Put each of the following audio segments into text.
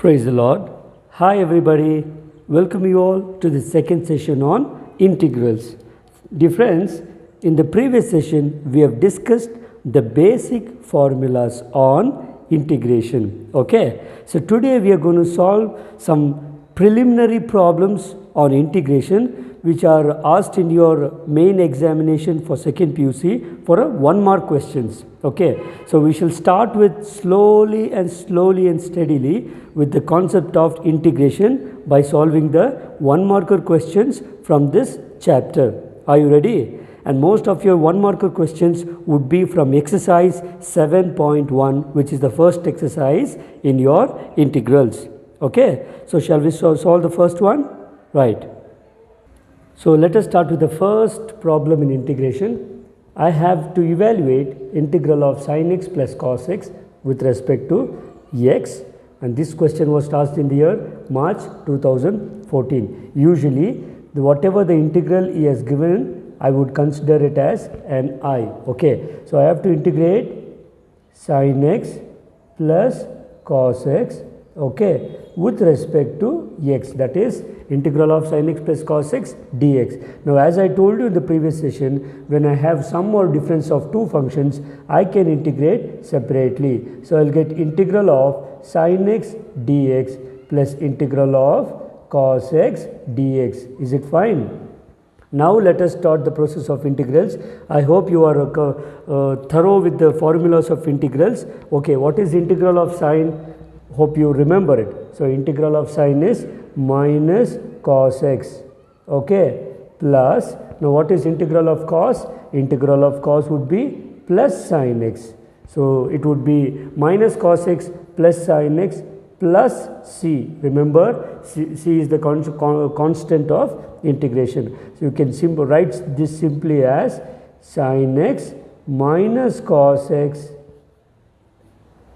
Praise the Lord. Hi everybody. Welcome you all to the second session on integrals. Dear friends, in the previous session we have discussed the basic formulas on integration. Okay. So today we are going to solve some preliminary problems on integration which are asked in your main examination for second PUC for a 1 mark questions. Okay. So we shall start with slowly and steadily with the concept of integration by solving the 1 marker questions from this chapter. Are you ready? And most of your 1 marker questions would be from exercise 7.1, which is the first exercise in your integrals. Okay. So shall we solve the first one? Right. So let us start with the first problem in integration. I have to evaluate integral of sin x plus cos x with respect to x, and this question was asked in the year March 2014. Usually whatever the integral he has given, I would consider it as an I. Okay. So I have to integrate sin x plus cos x, okay, with respect to x, that is integral of sin x plus cos x dx. Now as I told you in the previous session, when I have sum or difference of two functions, I can integrate separately. So I will get integral of sin x dx plus integral of cos x dx. Is it fine? Now let us start the process of integrals. I hope you are thorough with the formulas of integrals. Okay, what is integral of sine? Hope you remember it. So integral of sine is minus cos x, okay, plus, now what is integral of cos? Integral of cos would be plus sin x. So it would be minus cos x plus sin x plus c. Remember, c is the constant of integration. So you can write this simply as sin x minus cos x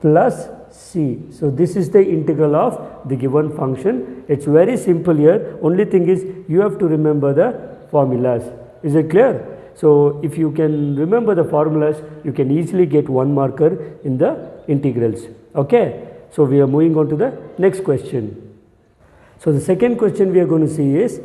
plus c. So this is the integral of the given function. It's very simple here. Only thing is you have to remember the formulas. Is it clear? So if you can remember the formulas, you can easily get 1 marker in the integrals. Okay. So we are moving on to the next question. So the second question we are going to see is,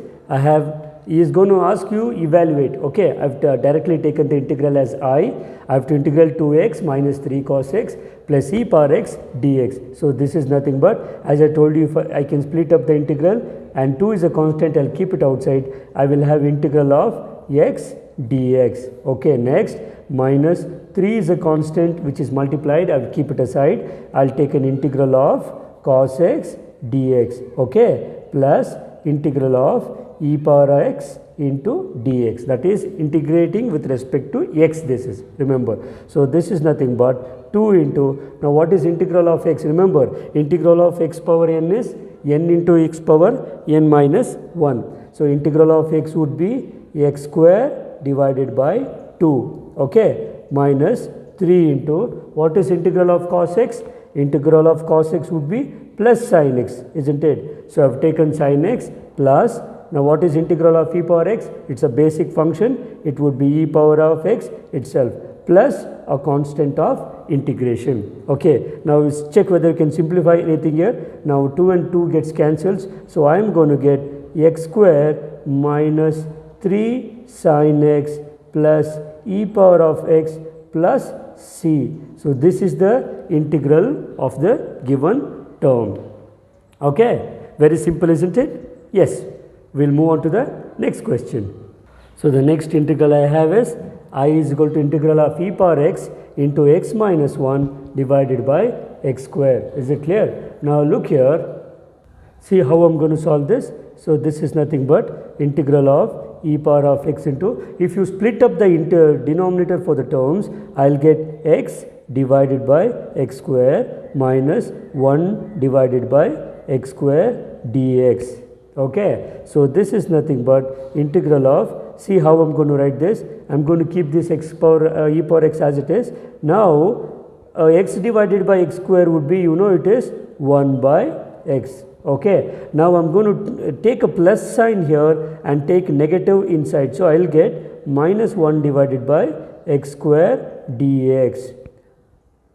he is going to ask you evaluate. Okay, I have directly taken the integral as I have to integrate 2x minus 3 cos x plus e power x dx. So this is nothing but, as I told you, if I can split up the integral and 2 is a constant, I will keep it outside. I will have integral of x dx. Okay, next minus 3 is a constant which is multiplied, I will keep it aside. I will take an integral of cos x dx. Okay, plus integral of e power x into dx, that is integrating with respect to x, this is, remember. So this is nothing but 2 into, now what is integral of x? Remember, integral of x power n is n into x power n minus 1. So integral of x would be x square divided by 2, okay, minus 3 into, what is integral of cos x? Integral of cos x would be plus sin x, isn't it? So I have taken sin x plus, now what is integral of e power x? It's a basic function, it would be e power of x itself plus a constant of integration. Okay, now let's check whether you can simplify anything here. Now 2 and 2 gets cancels, so I am going to get x square minus 3 sin x plus e power of x plus c. So this is the integral of the given term. Okay, very simple, isn't it? Yes. We'll move on to the next question. So the next integral I have is I is equal to integral of e power x into x minus 1 divided by x square. Is it clear? Now look here, see how I'm going to solve this. So this is nothing but integral of e power of x into, if you split up the denominator for the terms, I'll get x divided by x square minus 1 divided by x square dx. Okay, so this is nothing but integral of, see how I'm going to write this. I'm going to keep this x power e power x as it is. Now x divided by x square would be, you know, it is 1 by x. Okay, now I'm going to take a plus sign here and take negative inside. So I'll get minus 1 divided by x square dx.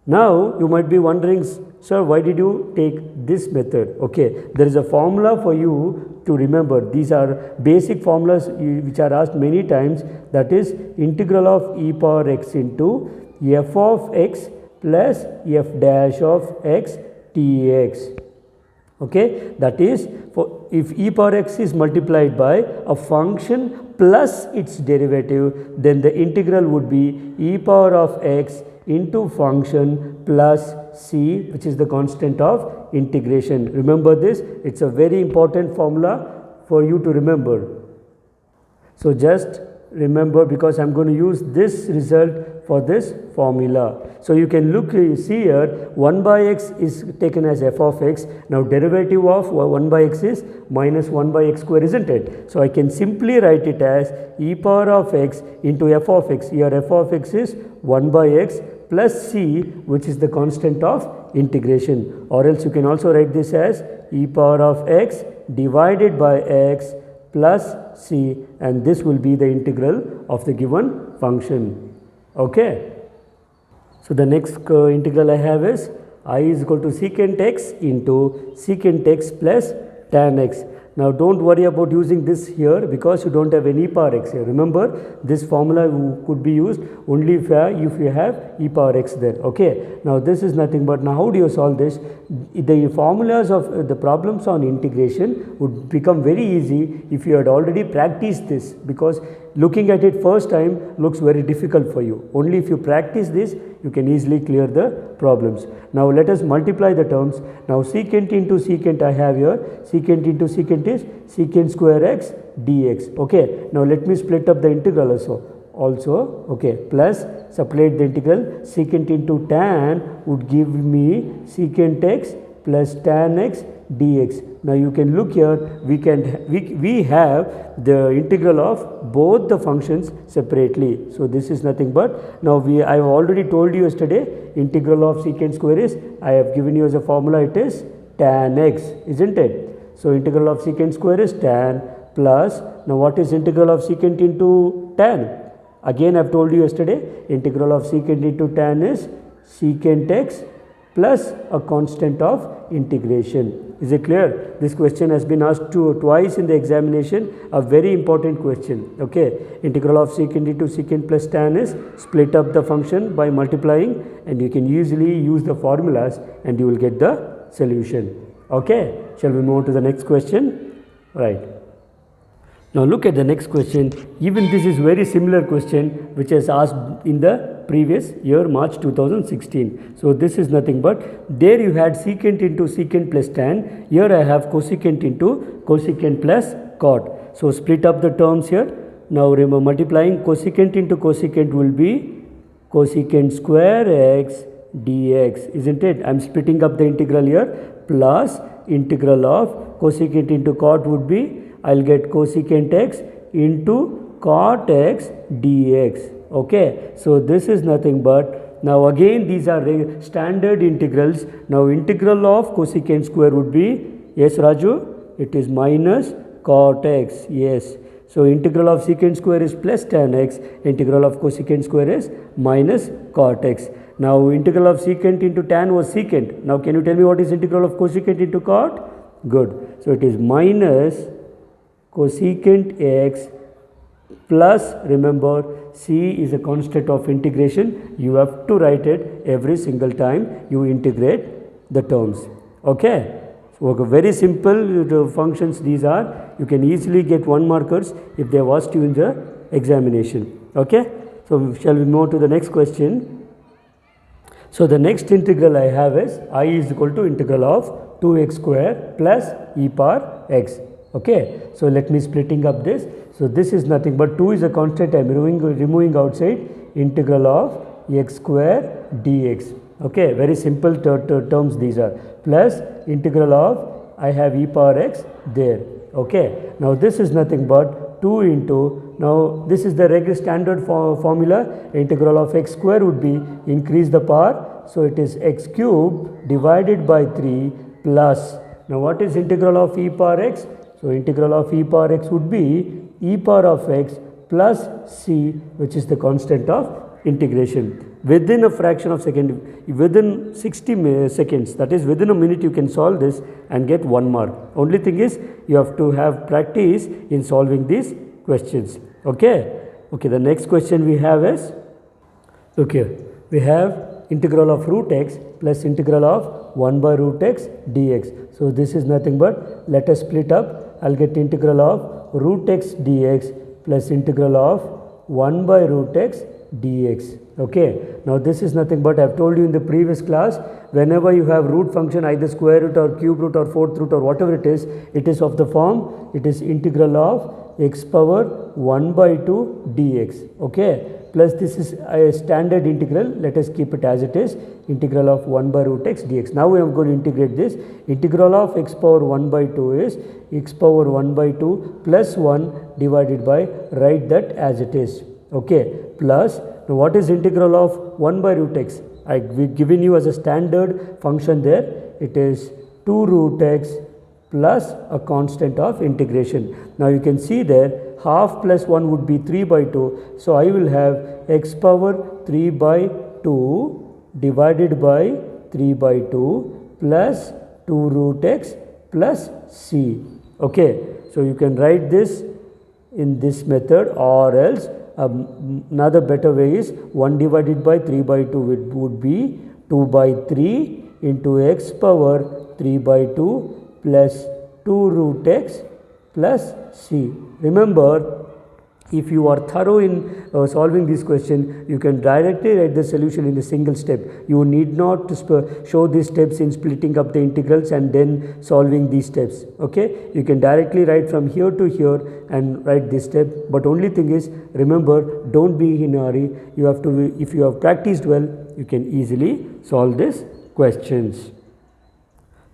Now you might be wondering, sir, why did you take this method? Okay, there is a formula for you to remember. These are basic formulas which are asked many times, that is integral of e power x into f of x plus f dash of x dx. Okay, that is, for if e power x is multiplied by a function plus its derivative, then the integral would be e power of x into function plus c, which is the constant of integration. Remember this, it's a very important formula for you to remember. So just remember, because I am going to use this result for this formula. So you can look, see here, 1 by x is taken as f of x. Now derivative of 1 by x is minus 1 by x square, isn't it? So I can simply write it as e power of x into f of x. Here f of x is 1 by x plus c, which is the constant of integration. Or else you can also write this as e power of x divided by x plus c, and this will be the integral of the given function. Okay. So the next integral I have is I is equal to secant x into secant x plus tan x. Now don't worry about using this here, because you don't have any e power x here. Remember, this formula could be used only if you have e power x there. Okay. Now this is nothing but, now how do you solve this? The formulas of the problems on integration would become very easy if you had already practiced this, because looking at it first time looks very difficult for you. Only if you practice this, you can easily clear the problems. Now let us multiply the terms. Now secant into secant I have here, secant into secant is secant square x dx. Okay. Now let me split up the integral also. Okay, plus separate the integral. Secant into tan would give me secant x plus tan x dx. Now you can look here, we have the integral of both the functions separately. So this is nothing but, now I have already told you yesterday, integral of secant square is, I have given you as a formula, it is tan x, isn't it? So integral of secant square is tan plus, now what is integral of secant into tan? Again I have told you yesterday, integral of secant into tan is secant x plus a constant of integration. Is it clear? This question has been asked twice in the examination, a very important question. Okay. Integral of secant into secant plus tan is, split up the function by multiplying, and you can easily use the formulas and you will get the solution. Okay. Shall we move on to the next question? Right. Now look at the next question. Even this is very similar question which is asked in the previous year, March 2016. So this is nothing but, there you had secant into secant plus tan. Here I have cosecant into cosecant plus cot. So split up the terms here. Now remember, multiplying cosecant into cosecant will be cosecant square x dx, isn't it? I am splitting up the integral here, plus integral of cosecant into cot would be, I will get cosecant x into cot x dx. Okay. So this is nothing but, now again these are standard integrals. Now integral of cosecant square would be, yes Raju, it is minus cot x, yes. So integral of secant square is plus tan x, integral of cosecant square is minus cot x. Now integral of secant into tan was secant. Now can you tell me what is integral of cosecant into cot? Good. So it is minus cosecant x plus, remember c is a constant of integration, you have to write it every single time you integrate the terms. Okay. So very simple functions these are, you can easily get 1 markers if they have asked you in the examination. Okay. So shall we move to the next question? So the next integral I have is I is equal to integral of 2x square plus e power x. Okay. So let me splitting up this. So this is nothing but 2 is a constant, I am removing outside, integral of x square dx. Okay. Very simple terms these are, plus integral of, I have e power x there. Okay. Now this is nothing but 2 into, now this is the regular standard formula, integral of x square would be, increase the power, so it is x cube divided by 3 plus, now what is integral of e power x? So integral of e power x would be e power of x plus c, which is the constant of integration. Within a fraction of second, within 60 seconds, that is within a minute, you can solve this and get 1 mark. Only thing is you have to have practice in solving these questions. Okay. Okay, the next question we have is, okay, we have integral of root x plus integral of 1 by root x dx. So this is nothing but, let us split up. I'll get integral of root x dx plus integral of 1 by root x dx. Okay, now this is nothing but, I have told you in the previous class, whenever you have root function, either square root or cube root or fourth root or whatever it is of the form, it is integral of x power 1 by 2 dx. Okay, plus this is a standard integral, let us keep it as it is, integral of 1 by root x dx. Now we are going to integrate this. Integral of x power 1 by 2 is x power 1 by 2 plus 1 divided by, write that as it is. Okay, plus, now what is integral of 1 by root x? We've given you as a standard function there, it is 2 root x plus a constant of integration. Now you can see there, half plus 1 would be 3 by 2. So I will have x power 3 by 2 divided by 3 by 2 plus 2 root x plus c. Okay, so you can write this in this method, or else another better way is 1 divided by 3 by 2 would be 2 by 3 into x power 3 by 2 plus 2 root x plus c. Remember, if you are thorough in solving this question, you can directly write the solution in a single step. You need not to show these steps in splitting up the integrals and then solving these steps. Okay, you can directly write from here to here and write this step. But only thing is, remember, don't be in a hurry. You have to, if you have practiced well, you can easily solve these questions.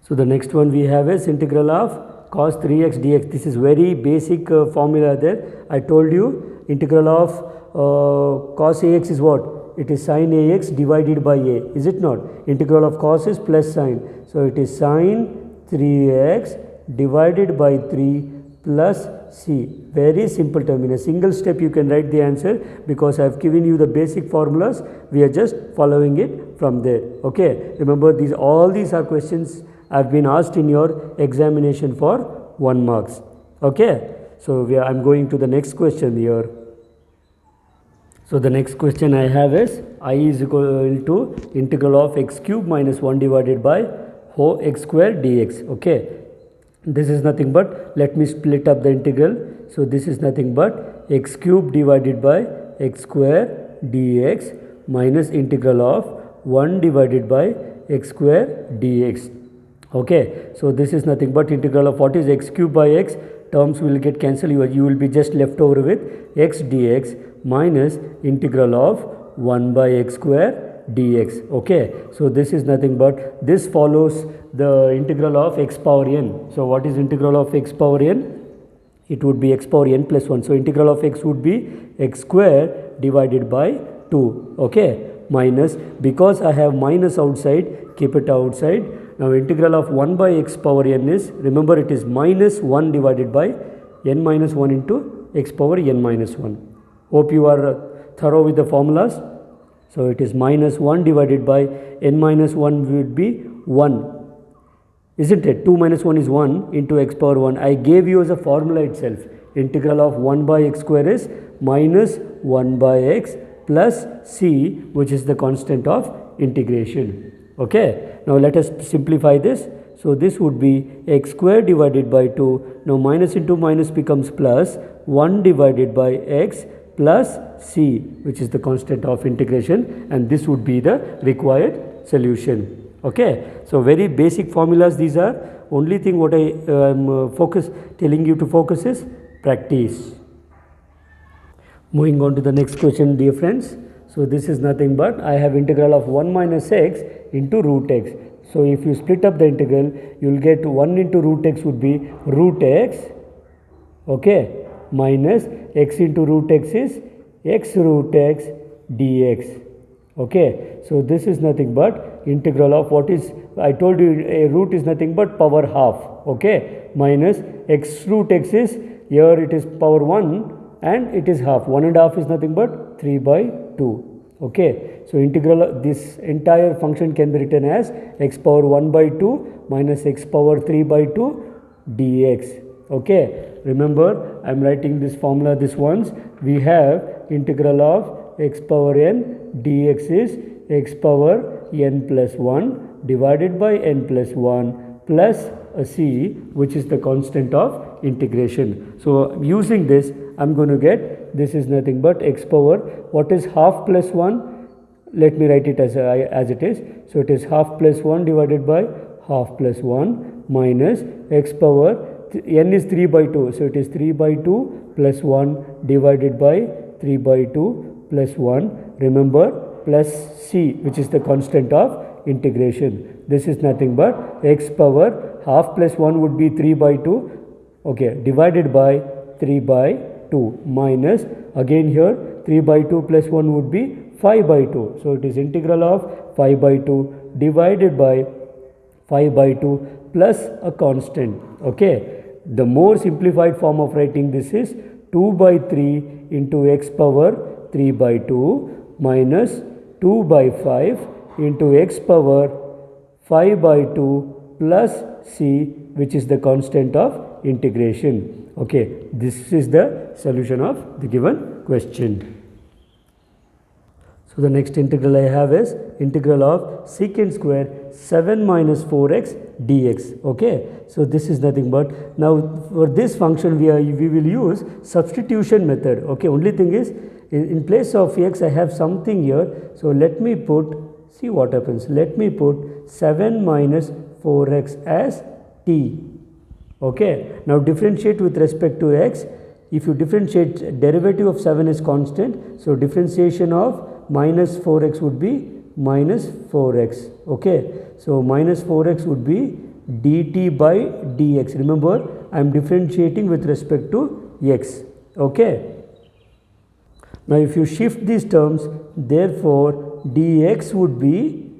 So the next one we have is integral of cos 3x dx. This is very basic formula there. I told you integral of cos ax is what? It is sin ax divided by a, is it not? Integral of cos is plus sin. So it is sin 3x divided by 3 plus c. Very simple term. In a single step you can write the answer, because I have given you the basic formulas. We are just following it from there. Okay, remember, all these are questions have been asked in your examination for 1 marks. Okay, so I'm going to the next question here. So the next question I have is, I is equal to integral of x cube minus 1 divided by whole x square dx. Okay, this is nothing but, let me split up the integral. So this is nothing but x cube divided by x square dx minus integral of 1 divided by x square dx. Okay, so this is nothing but integral of what is x cube by x, terms will get cancelled, you will be just left over with x dx minus integral of 1 by x square dx. Okay, so this is nothing but, this follows the integral of x power n. So what is integral of x power n? It would be x power n plus 1. So integral of x would be x square divided by 2. Okay, minus, because I have minus outside, keep it outside. Now integral of 1 by x power n is, remember, it is minus 1 divided by n minus 1 into x power n minus 1. Hope you are thorough with the formulas. So it is minus 1 divided by n minus 1 would be 1. Isn't it? 2 minus 1 is 1 into x power 1. I gave you as a formula itself. Integral of 1 by x square is minus 1 by x plus c, which is the constant of integration. Okay, now let us simplify this. So this would be x square divided by 2. Now minus into minus becomes plus 1 divided by x plus c, which is the constant of integration, and this would be the required solution. Okay, so very basic formulas these are. Only thing what I am telling you to focus is practice. Moving on to the next question, dear friends. So this is nothing but, I have integral of 1 minus x into root x. So if you split up the integral, you will get 1 into root x would be root x, okay, minus x into root x is x root x dx. Okay, so this is nothing but integral of what is, I told you a root is nothing but power half, okay, minus x root x is, here it is power 1 and it is half, 1 and half is nothing but 3 by 2. Okay, so integral this entire function can be written as x power 1 by 2 minus x power 3 by 2 dx. Okay, remember I am writing this formula this once. We have integral of x power n dx is x power n plus 1 divided by n plus 1 plus a c, which is the constant of integration. So using this I am going to get, this is nothing but x power, what is half plus 1? Let me write it as it is. So it is half plus 1 divided by half plus 1 minus x power, n is 3 by 2. So it is 3 by 2 plus 1 divided by 3 by 2 plus 1. Remember, plus c, which is the constant of integration. This is nothing but x power, half plus 1 would be 3 by 2, okay, divided by 3 by 2 minus, again here 3 by 2 plus 1 would be 5 by 2. So it is integral of 5 by 2 divided by 5 by 2 plus a constant. Okay, the more simplified form of writing this is 2 by 3 into x power 3 by 2 minus 2 by 5 into x power 5 by 2 plus c, which is the constant of integration. Okay, this is the solution of the given question. So the next integral I have is integral of secant square 7 minus 4x dx. Okay, so this is nothing but, now for this function we will use substitution method. Okay, only thing is in place of x I have something here. So let me put, see what happens, let me put 7 minus 4x as t. Okay, now differentiate with respect to x. If you differentiate, derivative of 7 is constant, so differentiation of minus 4x would be minus 4x. Okay, so minus 4x would be dt by dx. Remember, I am differentiating with respect to x. Okay, now if you shift these terms, therefore dx would be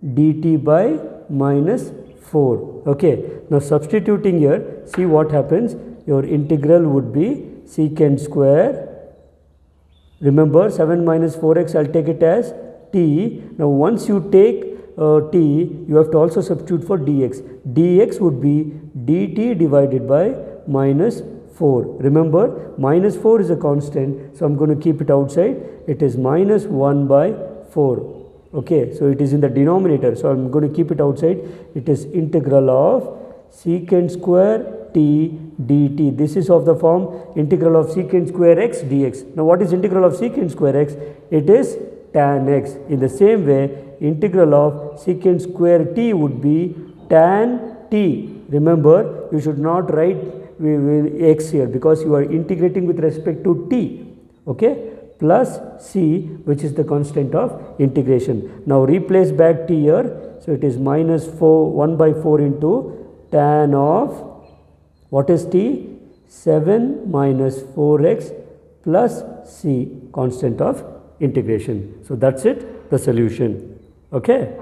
dt by minus 4. Okay, now substituting here, see what happens. Your integral would be secant square, remember 7 minus 4x, I'll take it as t. Now once you take t, you have to also substitute for dx. dx would be dt divided by minus 4. Remember, minus 4 is a constant, so I'm going to keep it outside. It is minus 1 by 4. Okay, so it is in the denominator, so I'm going to keep it outside. It is integral of secant square t dt. This is of the form integral of secant square x dx. Now what is integral of secant square x? It is tan x. In the same way, integral of secant square t would be tan t. Remember, you should not write x here because you are integrating with respect to t. Okay, plus c, which is the constant of integration. Now replace back t here, so it is minus 1 by 4 into tan of, what is t? 7 minus 4x plus c, constant of integration. So that's it, the solution. Okay,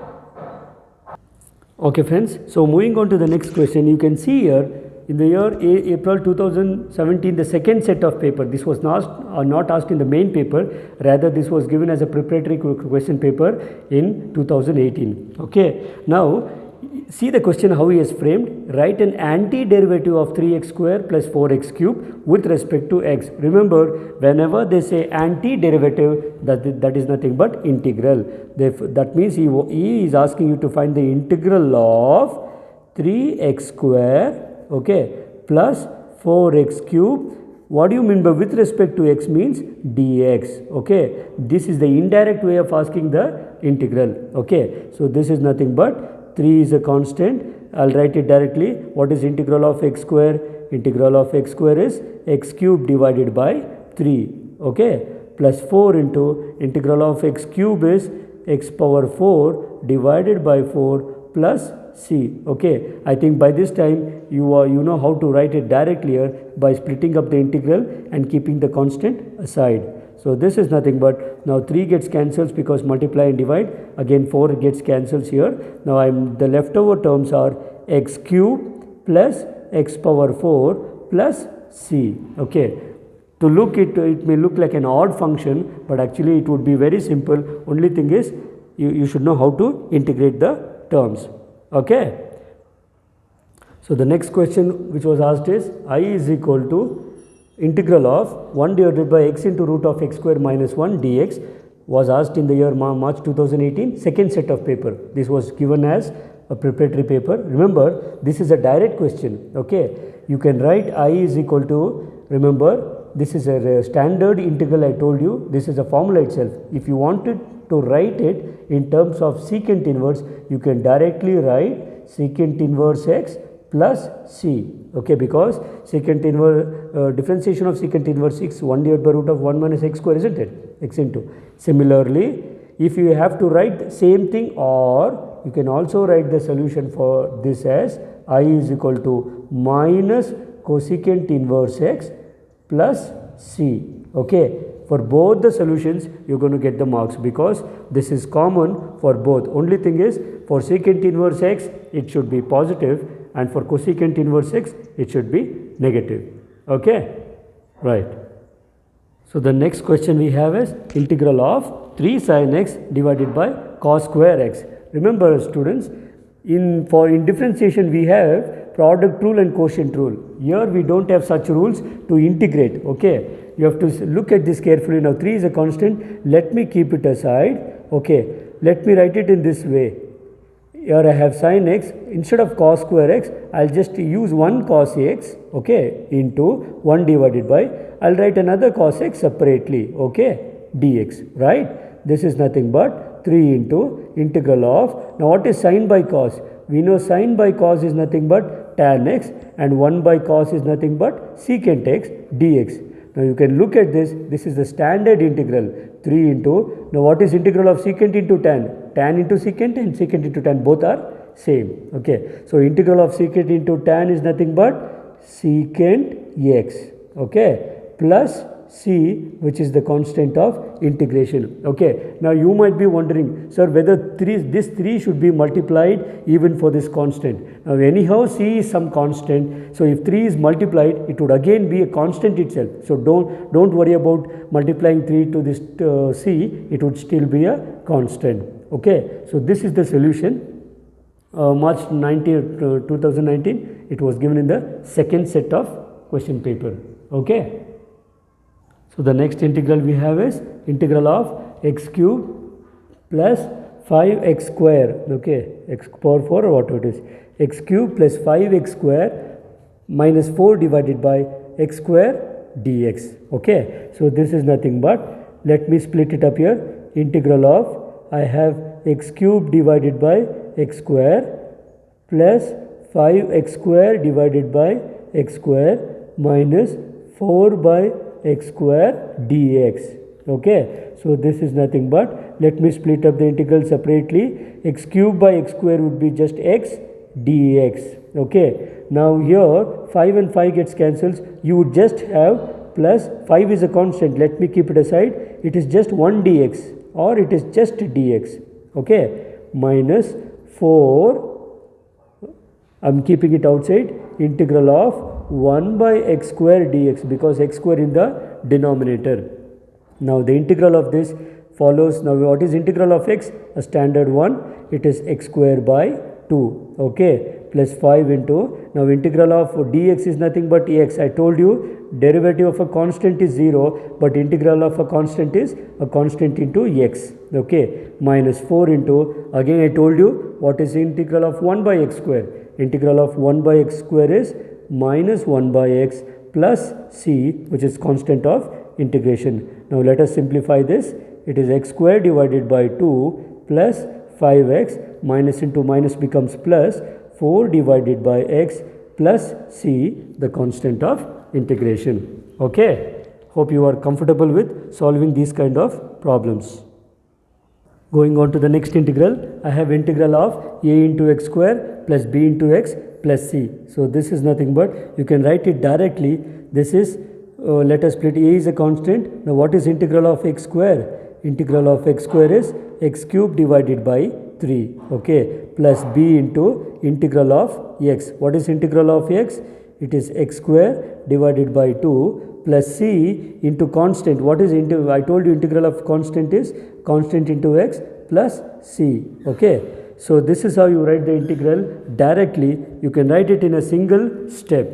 okay friends, so moving on to the next question, you can see here in the year April 2017, the second set of paper, this was not asked in the main paper, rather this was given as a preparatory question paper in 2018. Okay, now see the question how he has framed. Write an antiderivative of 3x square plus 4x cube with respect to x. Remember, whenever they say antiderivative, that is nothing but integral. That means he is asking you to find the integral of 3x square, okay, plus 4x cube. What do you mean by with respect to x means dx. Okay, this is the indirect way of asking the integral. Okay, so this is nothing but 3 is a constant. I'll write it directly. What is integral of x square? Integral of x square is x cube divided by 3. Okay, plus 4 into integral of x cube is x power 4 divided by 4 plus c. Okay, I think by this time you know how to write it directly here by splitting up the integral and keeping the constant aside. So this is nothing but, now 3 gets cancels because multiply and divide, again 4 gets cancels here. Now the leftover terms are x cube plus x power 4 plus c. Okay, To look it may look like an odd function, but actually it would be very simple. Only thing is you should know how to integrate the terms. Okay. So the next question which was asked is I is equal to integral of 1 divided by x into root of x square minus 1 dx was asked in the year March 2018, second set of paper. This was given as a preparatory paper. Remember, this is a direct question. Okay, you can write I is equal to, remember, this is a standard integral. I told you this is a formula itself. If you wanted to write it in terms of secant inverse, you can directly write secant inverse x plus c. Okay, because secant inverse differentiation of secant inverse x 1 divided by root of 1 minus x square, isn't it? X into. Similarly, if you have to write the same thing, or you can also write the solution for this as I is equal to minus cosecant inverse x plus c. Okay, for both the solutions you are going to get the marks because this is common for both. Only thing is, for secant inverse x it should be positive, and for cosecant inverse x it should be negative. Okay, right. So the next question we have is integral of 3 sin x divided by cos square x. Remember students, in differentiation we have product rule and quotient rule. Here we don't have such rules to integrate. Okay, you have to look at this carefully. Now 3 is a constant. Let me keep it aside. Okay, let me write it in this way. Here I have sin x, instead of cos square x, I will just use 1 cos x, okay, into 1 divided by, I will write another cos x separately, okay, dx, right. This is nothing but 3 into integral of, now what is sin by cos? We know sin by cos is nothing but tan x, and 1 by cos is nothing but secant x dx. Now you can look at this is the standard integral, 3 into, now what is integral of secant into tan? Tan into secant and secant into tan, both are same. Okay, so integral of secant into tan is nothing but secant x, okay, plus c, which is the constant of integration. Okay, now you might be wondering, sir, whether this 3 should be multiplied even for this constant. Now anyhow c is some constant, so if 3 is multiplied it would again be a constant itself. So don't worry about multiplying 3 to this c, it would still be a constant. Okay, so this is the solution. March 2019 it was given in the second set of question paper. Okay. So the next integral we have is integral of x cube plus 5x square, okay, x power 4 or whatever it is, x cube plus 5x square minus 4 divided by x square dx. Okay, so this is nothing but, let me split it up here, integral of, I have x cube divided by x square plus 5x square divided by x square minus 4 by x square dx. Okay, so this is nothing but, let me split up the integral separately, x cube by x square would be just x dx. Okay, now here 5 and 5 gets cancels, you would just have plus 5 is a constant, let me keep it aside, it is just 1 dx or it is just dx. Okay, minus 4, I am keeping it outside, integral of 1 by x square dx, because x square in the denominator. Now the integral of this follows. Now what is integral of x? A standard one, it is x square by 2, okay, plus 5 into, now integral of dx is nothing but x. I told you derivative of a constant is 0, but integral of a constant is a constant into x, okay, minus 4 into, again I told you what is the integral of 1 by x square? Integral of 1 by x square is minus 1 by x plus c, which is constant of integration. Now let us simplify this, it is x square divided by 2 plus 5x, minus into minus becomes plus 4 divided by x plus c, the constant of integration. Okay, hope you are comfortable with solving these kind of problems. Going on to the next integral, I have integral of a into x square plus b into x plus c. So this is nothing but, you can write it directly, this is, let us split, a is a constant. Now what is integral of x square? Integral of x square is x cube divided by 3, okay, plus b into integral of x. What is integral of x? it is x square divided by 2 plus c into constant. What is into? I told you integral of constant is constant into x plus c. Okay. So this is how you write the integral directly. You can write it in a single step.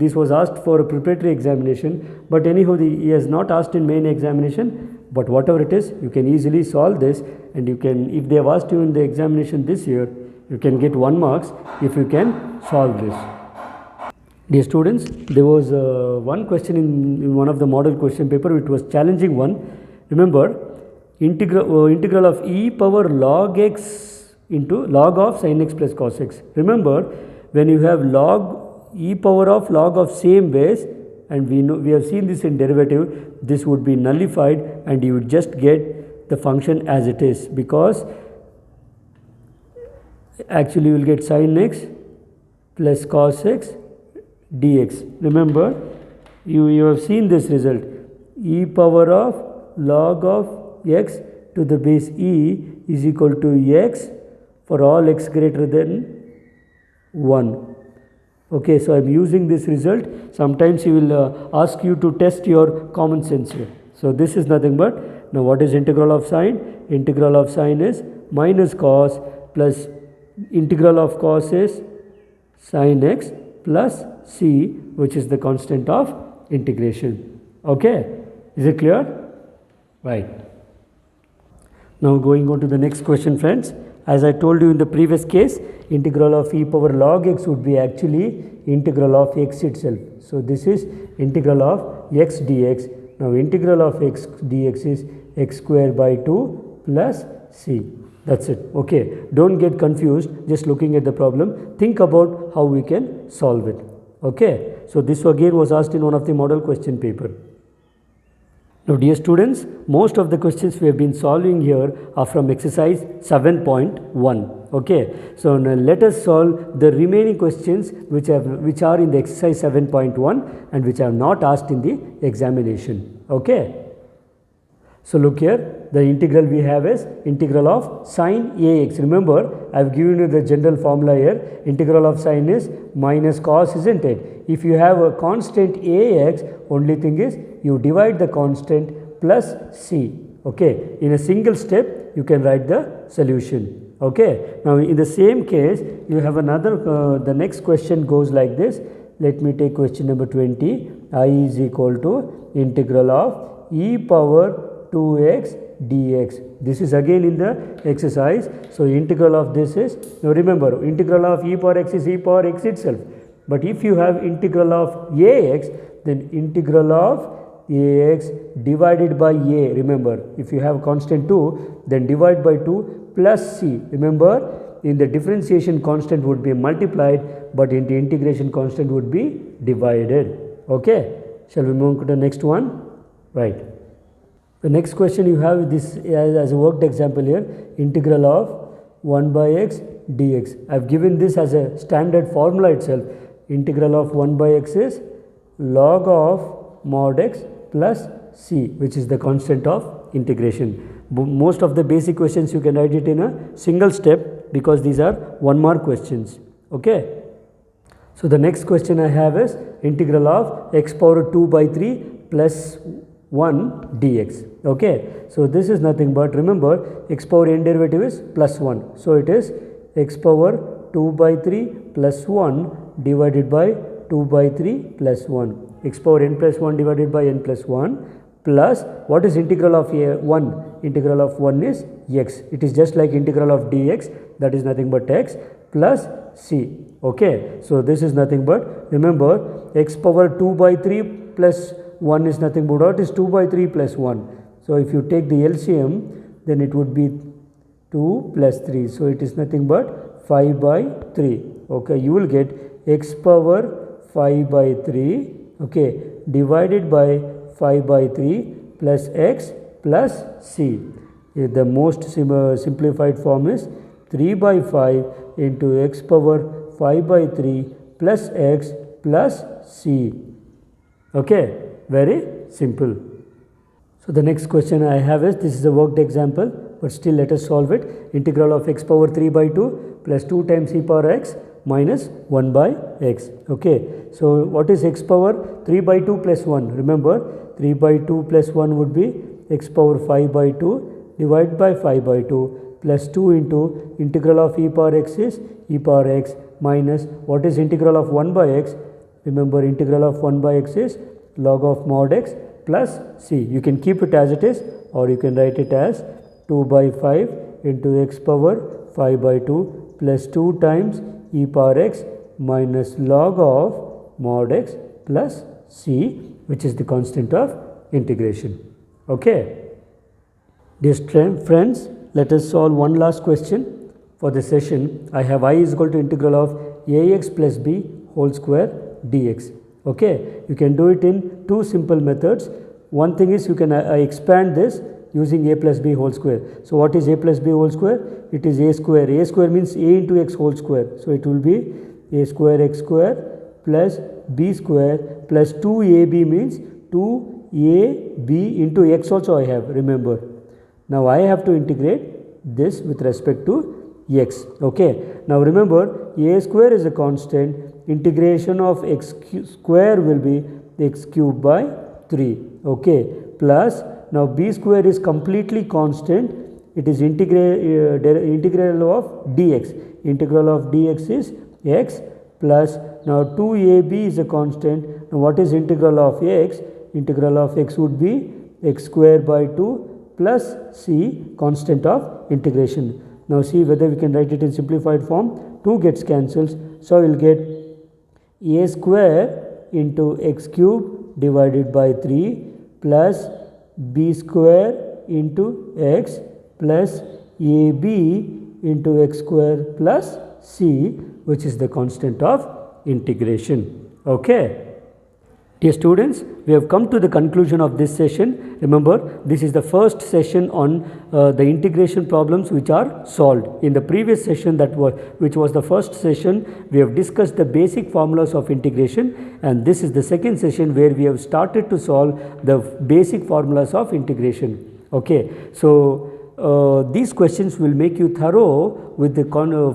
This was asked for a preparatory examination, but anyhow he has not asked in main examination, but whatever it is, you can easily solve this, and you can, if they have asked you in the examination this year, you can get 1 marks if you can solve this. Dear students, there was one question in one of the model question paper which was challenging one. Remember, integral of e power log x into log of sin x plus cos x. Remember, when you have log e power of log of same base, and we have seen this in derivative, this would be nullified and you would just get the function as it is, because actually you will get sin x plus cos x dx. Remember, you have seen this result, e power of log of x to the base e is equal to x for all x greater than 1. Okay, so I am using this result. Sometimes he will ask you to test your common sense here. So this is nothing but, now what is integral of sine? Integral of sine is minus cos plus integral of cos is sin x plus c, which is the constant of integration. Okay, is it clear? Right. Now going on to the next question, friends. As I told you in the previous case, integral of e power log x would be actually integral of x itself. So this is integral of x dx. Now integral of x dx is x square by 2 plus c. That's it. Okay. Don't get confused just looking at the problem. Think about how we can solve it. Okay. So this again was asked in one of the model question paper. Now dear students, most of the questions we have been solving here are from exercise 7.1. Okay, so now let us solve the remaining questions which are in the exercise 7.1 and which are not asked in the examination. Okay. So look here, the integral we have is integral of sine ax. Remember, I have given you the general formula here. Integral of sine is minus cos, isn't it? If you have a constant ax, only thing is you divide the constant plus c. Okay, in a single step you can write the solution. Okay, now in the same case you have another, the next question goes like this. Let me take question number 20. I is equal to integral of e power 2x dx. This is again in the exercise. So integral of this is, now remember, integral of e power x is e power x itself. But if you have integral of ax, then integral of ax divided by a. Remember, if you have constant 2, then divide by 2 plus c. Remember, in the differentiation constant would be multiplied, but in the integration constant would be divided. Okay. Shall we move to the next one? Right. The next question you have this as a worked example here, integral of 1 by x dx. I have given this as a standard formula itself. Integral of 1 by x is log of mod x plus c, which is the constant of integration. Most of the basic questions you can write it in a single step because these are 1 mark questions. Okay. So the next question I have is integral of x power 2 by 3 plus 1 dx. Okay, so this is nothing but, remember, x power n derivative is plus 1. So it is x power 2 by 3 plus 1 divided by 2 by 3 plus 1. X power n plus 1 divided by n plus 1 plus, what is integral of 1? Integral of 1 is x. It is just like integral of dx, that is nothing but x plus c. Okay, so this is nothing but, remember, x power 2 by 3 plus 1 is nothing but what is 2 by 3 plus 1. So if you take the LCM, then it would be 2 plus 3. So it is nothing but 5 by 3. Okay, you will get x power 5 by 3, okay, divided by 5 by 3 plus x plus c. The most simplified form is 3 by 5 into x power 5 by 3 plus x plus c. Okay. Very simple. So the next question I have is, this is a worked example, but still let us solve it. Integral of x power 3 by 2 plus 2 times e power x minus 1 by x. Okay. So what is x power? 3 by 2 plus 1. Remember, 3 by 2 plus 1 would be x power 5 by 2 divided by 5 by 2 plus 2 into integral of e power x is e power x minus what is integral of 1 by x? Remember, integral of 1 by x is log of mod x plus c. You can keep it as it is, or you can write it as 2 by 5 into x power 5 by 2 plus 2 times e power x minus log of mod x plus c, which is the constant of integration. Okay. Dear friends, let us solve one last question for the session. I have I is equal to integral of ax plus b whole square dx. Okay. You can do it in two simple methods. One thing is you can expand this using a plus b whole square. So what is a plus b whole square? It is a square. A square means a into x whole square. So it will be a square x square plus b square plus 2ab means 2ab into x also I have, remember. Now I have to integrate this with respect to x. Okay. Now remember, a square is a constant. Integration of x square will be x cube by 3. Okay. Plus now b square is completely constant. It is integral of dx. Integral of dx is x plus now 2ab is a constant. Now what is integral of x? Integral of x would be x square by 2 plus c, constant of integration. Now see whether we can write it in simplified form. 2 gets cancels. So we will get a square into x cube divided by 3 plus b square into x plus ab into x square plus c, which is the constant of integration. Okay. Dear students, we have come to the conclusion of this session. Remember, this is the first session on the integration problems which are solved. In the previous session which was the first session, we have discussed the basic formulas of integration, and this is the second session where we have started to solve the basic formulas of integration. Okay. So these questions will make you thorough with the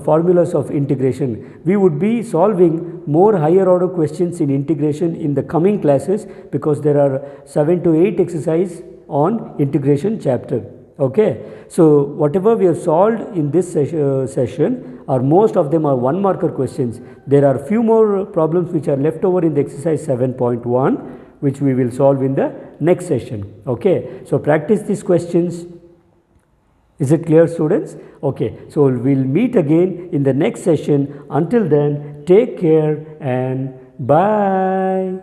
formulas of integration. We would be solving more higher order questions in integration in the coming classes, because there are 7 to 8 exercises on integration chapter. Okay. So whatever we have solved in this session, or most of them are 1 marker questions. There are few more problems which are left over in the exercise 7.1, which we will solve in the next session. Okay. So practice these questions. Is it clear, students? Okay. So we will meet again in the next session. Until then, take care and bye.